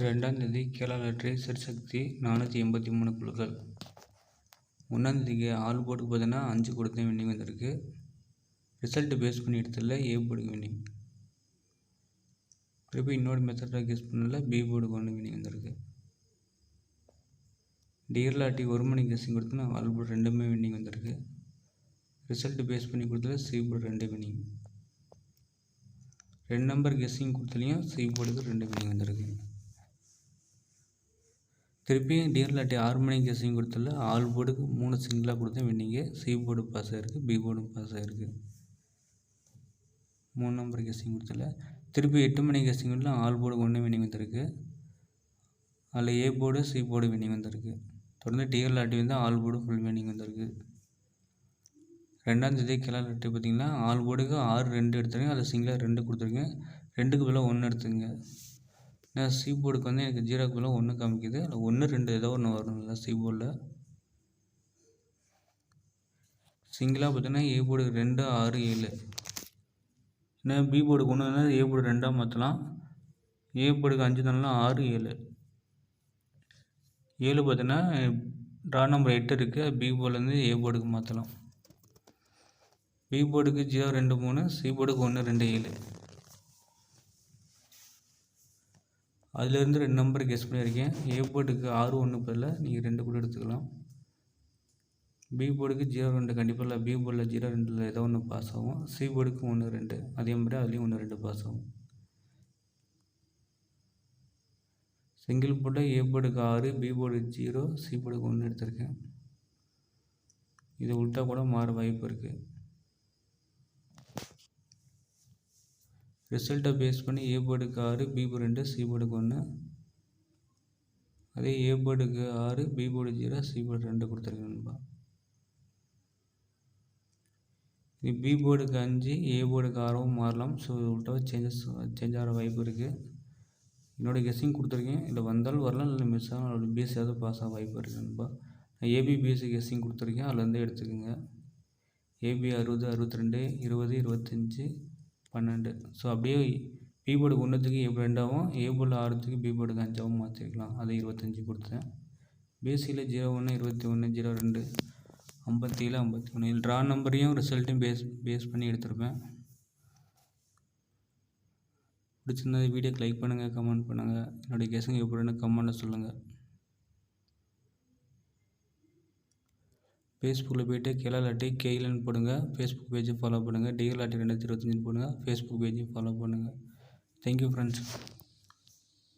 2ஆம் தேதி Kerala lottery set சக்தி 483 குழுக்கள். 1ஆம் தேதிக்கு ஆல் போர்டுக்கு பார்த்தீங்கன்னா 5 கொடுத்து வின்னிங் வந்திருக்கு. ரிசல்ட் பேஸ் பண்ணி எடுத்ததில்ல ஏ போர்டுக்கு வின்னிங். திருப்பி இன்னொரு மெத்தடில் கெஸ் பண்ணல பி போர்டுக்கு 1 வின்னிங் வந்திருக்கு. டியர் லாட்டி 1 மணி கெஸ்ஸிங் கொடுத்தனா ஆல் போர்டு 2மே வின்னிங் வந்திருக்கு. ரிசல்ட் பேஸ் பண்ணி கொடுத்ததில் C board 2 winning. 2 number guessing கொடுத்தலையும் சி போர்டுக்கு 2 வின்னிங் வந்திருக்கு. திருப்பி டியர் லாட்டி 6 மணி கெஸ்ஸிங் கொடுத்தல ஆல் போர்டுக்கு 3 சிங்கிளாக கொடுத்தேன் வின்னிங்கு. சி போர்டு பாஸ் ஆகிருக்கு, பி போர்டும் பாஸ் ஆகிருக்கு. 3 நம்பர் கெஸ்ஸிங் கொடுத்தல திருப்பி 8 மணி கெஸ்ஸிங் கொடுத்தல ஆல் போர்டுக்கு 1 வின்னிங் வந்திருக்கு. அதில் A board C board winning வந்திருக்கு. தொடர்ந்து டியர் லாட்டி வந்து ஆல் போர்டு ஃபுல் வின்னிங் வந்திருக்கு. 2ஆம் தேதி கேரளா லாட்டி பார்த்திங்கன்னா ஆல் போர்டுக்கு 6 2 எடுத்துருங்க. அதில் சிங்கிளாக 2 கொடுத்துருங்க. 2க்கு பதிலாக 1 எடுத்துங்க. ஏன்னா சி போர்டுக்கு வந்து எனக்கு 0க்கு பதிலாக 1 காமிக்குது. அதில் 1 2 ஏதோ ஒன்று வரணும்ல சி போர்டில். சிங்கிளாக பார்த்தீங்கன்னா ஏ போர்டுக்கு 2 6 7. ஏன்னா பி போர்டுக்கு 1 ஏ போர்டு 2ஆக மாற்றலாம். ஏ போர்டுக்கு 5 தானலாம் 6 7. 7 பார்த்தீங்கன்னா ட்ரா நம்பர் 8 இருக்குது. பி போர்டுலேருந்து ஏ போர்டுக்கு மாற்றலாம். பி போர்டுக்கு 0 2 3, சி போர்டுக்கு 1 2 7. அதிலேருந்து 2 நம்பர் கெஸ் பண்ணியிருக்கேன். ஏ போர்டுக்கு 6 1 பதில் நீங்கள் 2 கூட எடுத்துக்கலாம். பி போர்டுக்கு 0 2 கண்டிப்பாக இல்லை. பி போர்டில் 0 2 ஏதோ ஒன்று பாஸ் ஆகும். சி போர்டுக்கு 1 2 அதே மாதிரி அதுலேயும் 1 2 பாஸ் ஆகும். சிங்கிள் போர்டில் ஏ போர்டுக்கு 6, பி போர்டுக்கு 0, சி போர்டுக்கு 1 எடுத்திருக்கேன். இது உள்ட்டா கூட மாற வாய்ப்பு இருக்குது. ரிசல்ட்டை பேஸ் பண்ணி ஏ போர்டுக்கு 6, பி போர்டு 2, சி போர்டுக்கு 1. அதே ஏ போர்டுக்கு 6, பி போர்டு 0, சி போர்டு 2 கொடுத்துருக்கேன்பா. இது பி போர்டுக்கு 5, ஏ போர்டுக்கு 6 மாறலாம். ஸோ உள்ட்டாக சேஞ்ச் ஆகிற வாய்ப்பு இருக்குது. என்னோடய கெஸ்ஸிங் கொடுத்துருக்கேன். இல்லை வந்தாலும் வரலாம், இல்லை மிஸ் ஆகலாம். அதோட பிஎஸ்சியாவது பாஸ் ஆக வாய்ப்பு இருக்குதுன்பா. நான் ஏபி பிஎஸ்சி கெஸ்ஸிங் கொடுத்துருக்கேன். அதுலேருந்தே எடுத்துக்கோங்க. ஏபி 60 62 20 25 12. ஸோ அப்படியே பி போர்டுக்கு 1க்கு ஏ போர்டு 2ஆகவும், ஏ போர்டில் 6க்கு பி போர்டுக்கு 5ஆகவும் மாற்றிருக்கலாம். அதை 25 கொடுத்தேன். பிஎஸ்சியில் 01 21 02 57 51. ட்ரா நம்பரையும் ரிசல்ட்டையும் பேஸ் பண்ணி எடுத்திருப்பேன். பிடிச்சிருந்தா வீடியோக்கு லைக் பண்ணுங்கள், கமெண்ட் பண்ணுங்கள். என்னுடைய கெஸ்ஸிங் எப்படின்னு கமெண்ட்டில் சொல்லுங்கள். ஃபேஸ்புக்கில் போய்ட்டு கேரளா லாட்டி கேஎல்னு போடுங்க. ஃபேஸ்புக் பேஜை ஃபாலோ பண்ணுங்கள். டியர் லாட்டி 2025 போடுங்க. ஃபேஸ்புக் பேஜையும் ஃபாலோ பண்ணுங்கள். Thank you friends.